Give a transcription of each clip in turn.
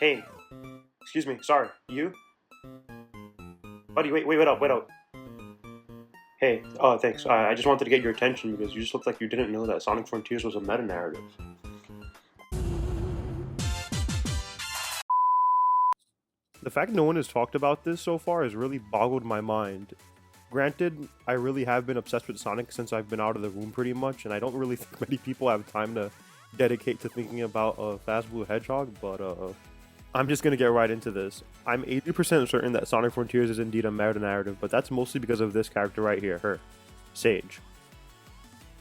Hey, excuse me, sorry, you? Buddy, wait up. Hey, thanks. I just wanted to get your attention because you just looked like you didn't know that Sonic Frontiers was a meta narrative. The fact no one has talked about this so far has really boggled my mind. Granted, I really have been obsessed with Sonic since I've been out of the room pretty much, and I don't really think many people have time to dedicate to thinking about Fast Blue Hedgehog, but I'm just gonna get right into this. I'm 80% certain that Sonic Frontiers is indeed a meta narrative, but that's mostly because of this character right here, her, Sage.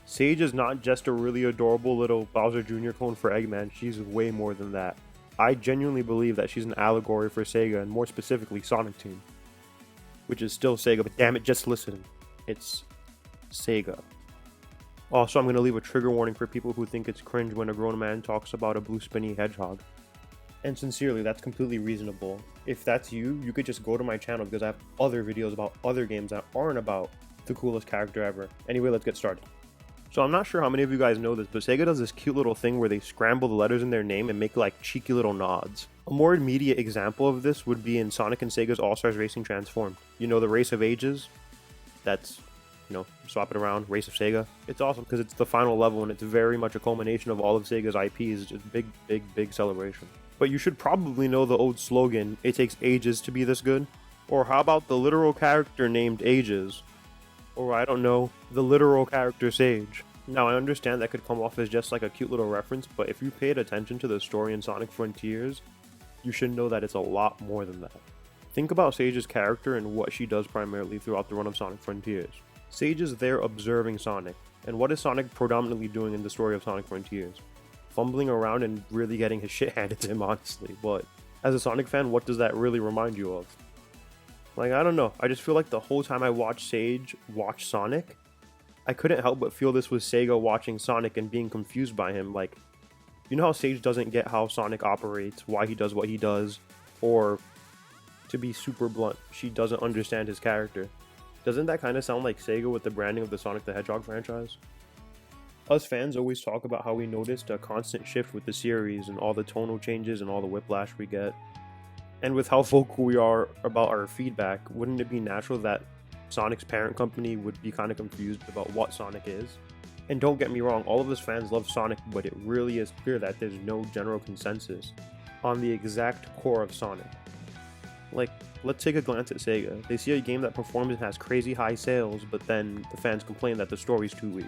Sage is not just a really adorable little Bowser Jr. clone for Eggman, she's way more than that. I genuinely believe that she's an allegory for Sega, and more specifically Sonic Team. Which is still Sega, but damn it, just listen. It's Sega. Also, I'm going to leave a trigger warning for people who think it's cringe when a grown man talks about a blue spinny hedgehog. And sincerely, that's completely reasonable. If that's you, you could just go to my channel because I have other videos about other games that aren't about the coolest character ever. Anyway, let's get started. So I'm not sure how many of you guys know this, but Sega does this cute little thing where they scramble the letters in their name and make like cheeky little nods. A more immediate example of this would be in Sonic and Sega's All-Stars Racing Transformed. You know, the Race of Ages? That's, swap it around, Race of Sega. It's awesome because it's the final level and it's very much a culmination of all of Sega's IPs. It's just big celebration. But you should probably know the old slogan, "It takes ages to be this good." Or how about the literal character named Ages? Or I don't know, the literal character Sage. Now I understand that could come off as just like a cute little reference, but if you paid attention to the story in Sonic Frontiers, you should know that it's a lot more than that. Think about Sage's character and what she does primarily throughout the run of Sonic Frontiers. Sage is there observing Sonic, and what is Sonic predominantly doing in the story of Sonic Frontiers? Fumbling around and really getting his shit handed to him, honestly, but as a Sonic fan, what does that really remind you of? Like, I don't know, I just feel like the whole time I watched Sage watch Sonic, I couldn't help but feel this was Sega watching Sonic and being confused by him. Like, you know how Sage doesn't get how Sonic operates, why he does what he does, or, to be super blunt, she doesn't understand his character. Doesn't that kind of sound like Sega with the branding of the Sonic the Hedgehog franchise? Us fans always talk about how we noticed a constant shift with the series and all the tonal changes and all the whiplash we get. And with how vocal we are about our feedback, wouldn't it be natural that Sonic's parent company would be kind of confused about what Sonic is? And don't get me wrong, all of us fans love Sonic, but it really is clear that there's no general consensus on the exact core of Sonic. Like, let's take a glance at Sega. They see a game that performs and has crazy high sales, but then the fans complain that the story's too weak.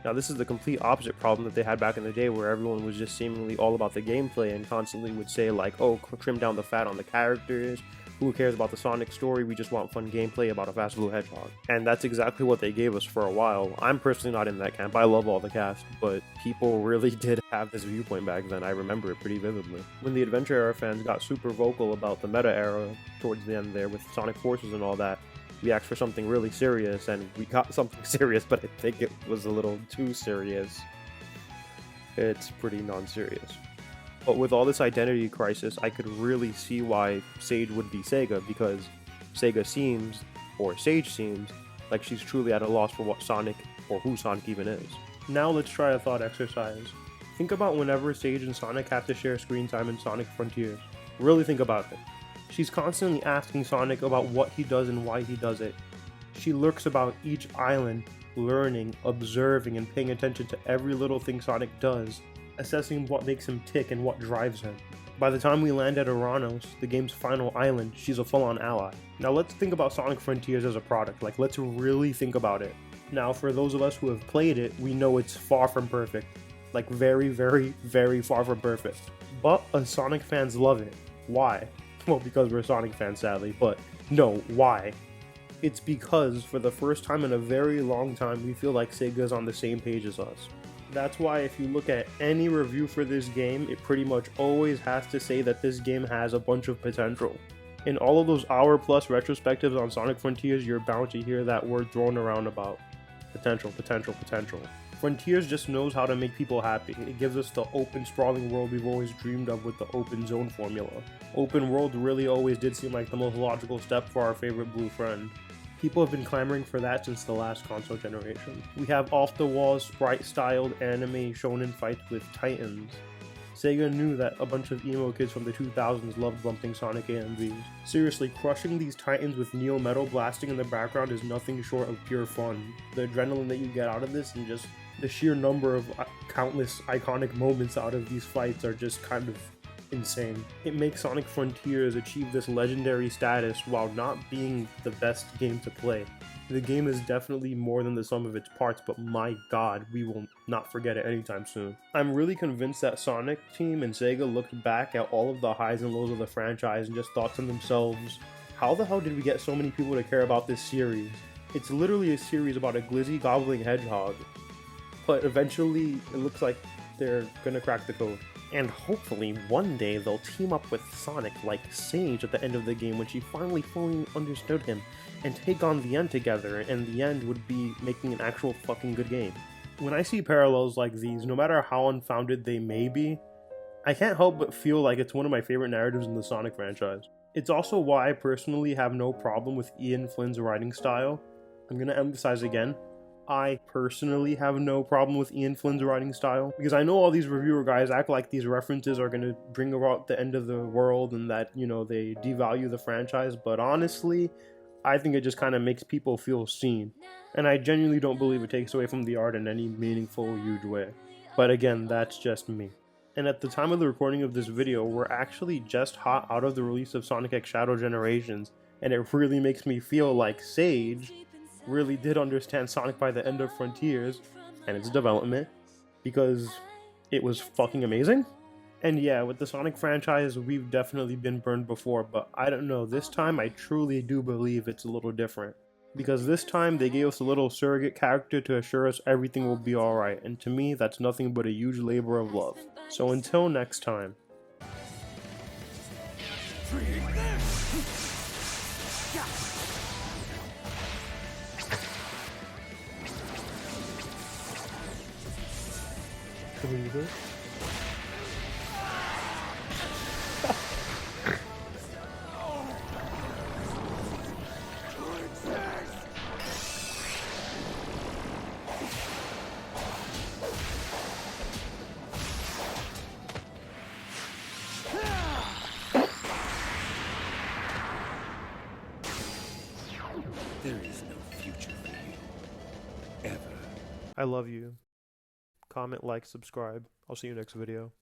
Now, this is the complete opposite problem that they had back in the day, where everyone was just seemingly all about the gameplay and constantly would say like, oh, trim down the fat on the characters, who cares about the Sonic story, we just want fun gameplay about a Fast Blue Hedgehog. And that's exactly what they gave us for a while. I'm personally not in that camp, I love all the cast, but people really did have this viewpoint back then. I remember it pretty vividly. When the Adventure era fans got super vocal about the meta era towards the end there with Sonic Forces and all that, we asked for something really serious, and we got something serious, but I think it was a little too serious. It's pretty non-serious. But with all this identity crisis, I could really see why Sage would be Sega, because Sega seems, or Sage seems, like she's truly at a loss for what Sonic, or who Sonic even is. Now let's try a thought exercise. Think about whenever Sage and Sonic have to share screen time in Sonic Frontiers. Really think about it. She's constantly asking Sonic about what he does and why he does it. She lurks about each island, learning, observing, and paying attention to every little thing Sonic does, assessing what makes him tick and what drives him. By the time we land at Uranos, the game's final island, she's a full-on ally. Now let's think about Sonic Frontiers as a product, like let's really think about it. Now for those of us who have played it, we know it's far from perfect. Like very far from perfect. But us Sonic fans love it. Why? Well, because we're Sonic fans sadly, but no, why? It's because for the first time in a very long time, we feel like Sega's on the same page as us. That's why if you look at any review for this game, it pretty much always has to say that this game has a bunch of potential. In all of those hour-plus retrospectives on Sonic Frontiers, you're bound to hear that word thrown around about potential. Frontiers just knows how to make people happy. It gives us the open, sprawling world we've always dreamed of with the open zone formula. Open world really always did seem like the most logical step for our favorite blue friend. People have been clamoring for that since the last console generation. We have off-the-wall, sprite-styled anime shonen fights with titans. Sega knew that a bunch of emo kids from the 2000s loved bumping Sonic AMVs. Seriously, crushing these titans with Neo Metal blasting in the background is nothing short of pure fun. The adrenaline that you get out of this and just the sheer number of countless iconic moments out of these fights are just kind of insane. It makes Sonic Frontiers achieve this legendary status while not being the best game to play. The game is definitely more than the sum of its parts, but my god, we will not forget it anytime soon. I'm really convinced that Sonic Team and Sega looked back at all of the highs and lows of the franchise and just thought to themselves, how the hell did we get so many people to care about this series? It's literally a series about a glizzy gobbling hedgehog, but eventually it looks like they're gonna crack the code. And hopefully one day they'll team up with Sonic like Sage at the end of the game when she finally fully understood him, and take on the End together, and the End would be making an actual fucking good game. When I see parallels like these, no matter how unfounded they may be, I can't help but feel like it's one of my favorite narratives in the Sonic franchise. It's also why I personally have no problem with Ian Flynn's writing style. I'm gonna emphasize again, I personally have no problem with Ian Flynn's writing style, because I know all these reviewer guys act like these references are going to bring about the end of the world and that, you know, they devalue the franchise, but honestly, I think it just kind of makes people feel seen, and I genuinely don't believe it takes away from the art in any meaningful, huge way. But again, that's just me. And at the time of the recording of this video, we're actually just hot out of the release of Sonic X Shadow Generations, and it really makes me feel like Sage really did understand Sonic by the end of Frontiers and its development, because it was fucking amazing. And yeah, with the Sonic franchise, we've definitely been burned before, but I don't know, this time I truly do believe it's a little different. Because this time they gave us a little surrogate character to assure us everything will be alright, and to me, that's nothing but a huge labor of love. So until next time. There is no future for you. Ever. I love you. Comment, like, subscribe. I'll see you next video.